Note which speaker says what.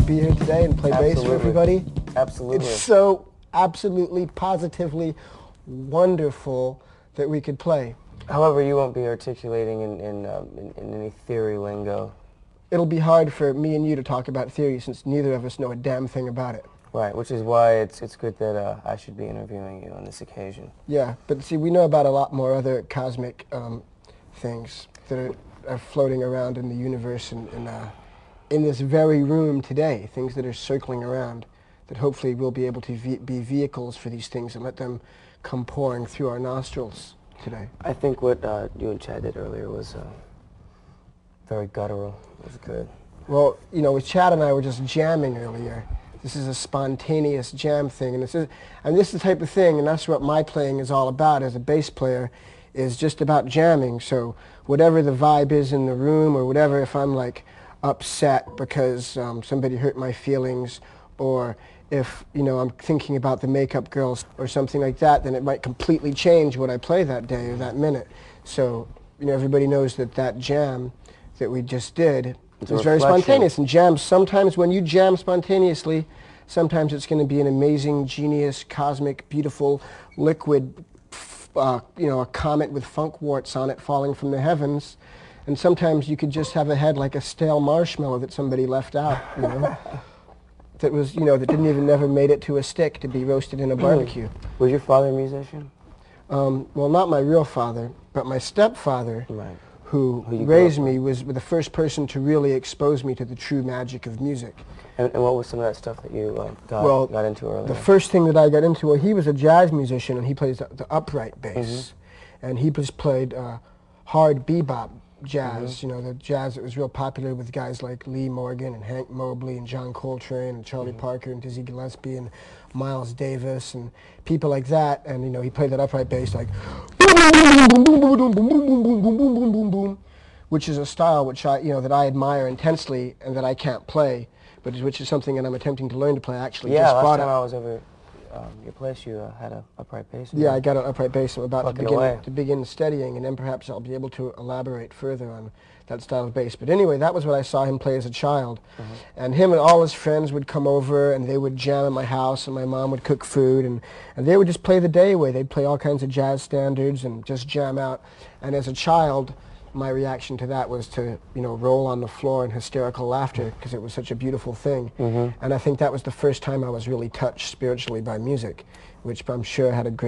Speaker 1: be here today and play bass for everybody.
Speaker 2: Absolutely.
Speaker 1: It's so absolutely, positively wonderful that we could play.
Speaker 2: However, you won't be articulating in any theory lingo.
Speaker 1: It'll be hard for me and you to talk about theory since neither of us know a damn thing about it.
Speaker 2: Right, which is why it's good that I should be interviewing you on this occasion.
Speaker 1: Yeah, but see, we know about a lot more other cosmic things that are floating around in the universe and in this very room today, things that are circling around that hopefully we'll be able to be vehicles for these things and let them come pouring through our nostrils today.
Speaker 2: I think what you and Chad did earlier was very guttural. It was good.
Speaker 1: Well, you know, Chad and I were just jamming earlier. This is a spontaneous jam thing, and this is the type of thing, and that's what my playing is all about as a bass player, is just about jamming. So whatever the vibe is in the room, or whatever, if I'm like upset because somebody hurt my feelings, or if, you know, I'm thinking about the Makeup Girls or something like that, then it might completely change what I play that day or that minute. So, you know, everybody knows that that jam that we just did is very spontaneous. And jams, sometimes when you jam spontaneously, sometimes it's going to be an amazing, genius, cosmic, beautiful, liquid, you know, a comet with funk warts on it falling from the heavens. And sometimes you could just have a head like a stale marshmallow that somebody left out, you know, that was, you know, that didn't even never made it to a stick to be roasted in a barbecue.
Speaker 2: Was your father a musician?
Speaker 1: Well, not my real father, but my stepfather,
Speaker 2: Right.
Speaker 1: who raised me, was the first person to really expose me to the true magic of music.
Speaker 2: And what was some of that stuff that you got into earlier?
Speaker 1: The first thing that I got into, well, he was a jazz musician, and he plays the upright bass. And he just played hard bebop jazz, you know, the jazz that was real popular with guys like Lee Morgan and Hank Mobley and John Coltrane and Charlie Parker and Dizzy Gillespie and Miles Davis and people like that. And, you know, he played that upright bass like which is a style which that I admire intensely and that I can't play, but which is something that I'm attempting to learn to play. Actually,
Speaker 2: yeah, last time I was over your place, you had an upright bass.
Speaker 1: Yeah, I got an upright bass. I'm about to begin studying, and then perhaps I'll be able to elaborate further on that style of bass. But anyway, that was what I saw him play as a child. And him and all his friends would come over, and they would jam at my house, and my mom would cook food, and they would just play the day away. They'd play all kinds of jazz standards and just jam out. And as a child, my reaction to that was to, you know, roll on the floor in hysterical laughter because it was such a beautiful thing. And I think that was the first time I was really touched spiritually by music, which I'm sure had a great